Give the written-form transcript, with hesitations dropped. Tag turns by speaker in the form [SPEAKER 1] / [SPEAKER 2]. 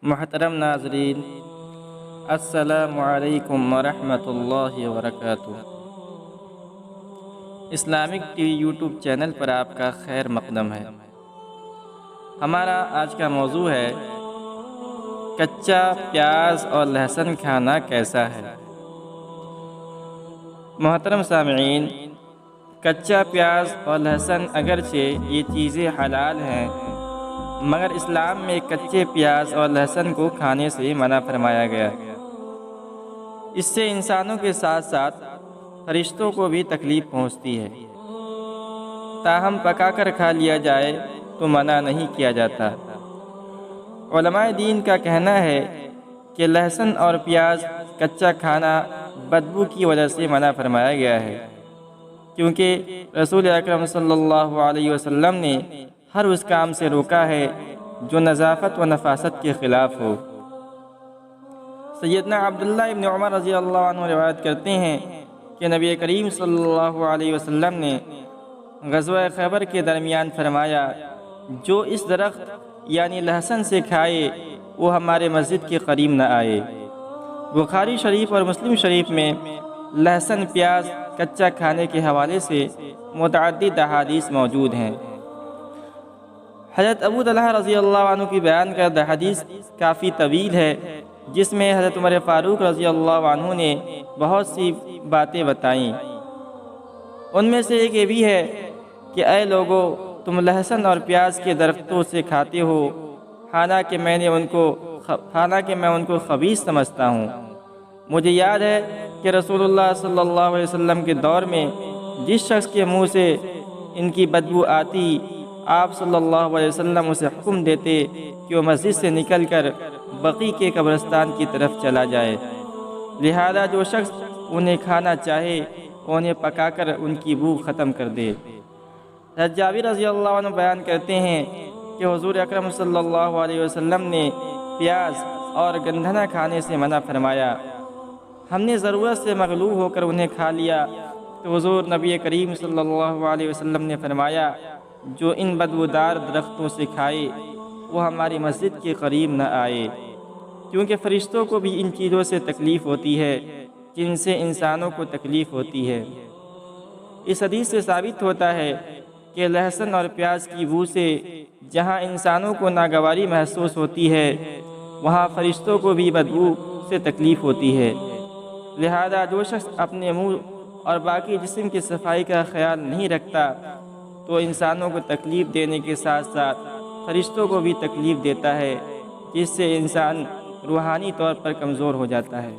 [SPEAKER 1] محترم ناظرین، السلام علیکم ورحمۃ اللہ وبرکاتہ۔ Islamic T V YouTube channel پر آپ کا خیر مقدم ہے۔ ہمارا آج کا موضوع ہے کچا پیاز اور لہسن کھانا کیسا ہے۔ محترم سامعین، کچا پیاز اور لہسن اگرچہ یہ چیزیں حلال ہیں، مگر اسلام میں کچے پیاز اور لہسن کو کھانے سے منع فرمایا گیا۔ اس سے انسانوں کے ساتھ ساتھ فرشتوں کو بھی تکلیف پہنچتی ہے۔ تاہم پکا کر کھا لیا جائے تو منع نہیں کیا جاتا۔ علماء دین کا کہنا ہے کہ لہسن اور پیاز کچا کھانا بدبو کی وجہ سے منع فرمایا گیا ہے، کیونکہ رسول اکرم صلی اللہ علیہ وسلم نے ہر اس کام سے روکا ہے جو نظافت و نفاست کے خلاف ہو۔ سیدنا عبداللہ ابن عمر رضی اللہ عنہ روایت کرتے ہیں کہ نبی کریم صلی اللہ علیہ وسلم نے غزوہ خیبر کے درمیان فرمایا، جو اس درخت یعنی لہسن سے کھائے وہ ہمارے مسجد کے قریب نہ آئے۔ بخاری شریف اور مسلم شریف میں لہسن پیاز کچا کھانے کے حوالے سے متعدد احادیث موجود ہیں۔ حضرت ابو طلحہ رضی اللہ عنہ کی بیان کردہ حدیث کافی طویل ہے، جس میں حضرت عمر فاروق رضی اللہ عنہ نے بہت سی باتیں بتائیں۔ ان میں سے ایک یہ بھی ہے کہ اے لوگو، تم لہسن اور پیاز کے درختوں سے کھاتے ہو، حالانکہ میں ان کو خبیث سمجھتا ہوں۔ مجھے یاد ہے کہ رسول اللہ صلی اللہ علیہ وسلم کے دور میں جس شخص کے منہ سے ان کی بدبو آتی، آپ صلی اللہ علیہ وسلم اسے حکم دیتے کہ وہ مسجد سے نکل کر بقیع کے قبرستان کی طرف چلا جائے، لہذا جو شخص انہیں کھانا چاہے انہیں پکا کر ان کی بو ختم کر دے۔ حضرت جابر رضی اللہ عنہ بیان کرتے ہیں کہ حضور اکرم صلی اللہ علیہ وسلم نے پیاز اور گندھنا کھانے سے منع فرمایا۔ ہم نے ضرورت سے مغلوب ہو کر انہیں کھا لیا تو حضور نبی کریم صلی اللہ علیہ وسلم نے فرمایا، جو ان بدبودار درختوں سے کھائے وہ ہماری مسجد کے قریب نہ آئے، کیونکہ فرشتوں کو بھی ان چیزوں سے تکلیف ہوتی ہے جن سے انسانوں کو تکلیف ہوتی ہے۔ اس حدیث سے ثابت ہوتا ہے کہ لہسن اور پیاز کی بو سے جہاں انسانوں کو ناگواری محسوس ہوتی ہے، وہاں فرشتوں کو بھی بدبو سے تکلیف ہوتی ہے۔ لہذا جو شخص اپنے منہ اور باقی جسم کی صفائی کا خیال نہیں رکھتا تو انسانوں کو تکلیف دینے کے ساتھ ساتھ فرشتوں کو بھی تکلیف دیتا ہے، جس سے انسان روحانی طور پر کمزور ہو جاتا ہے۔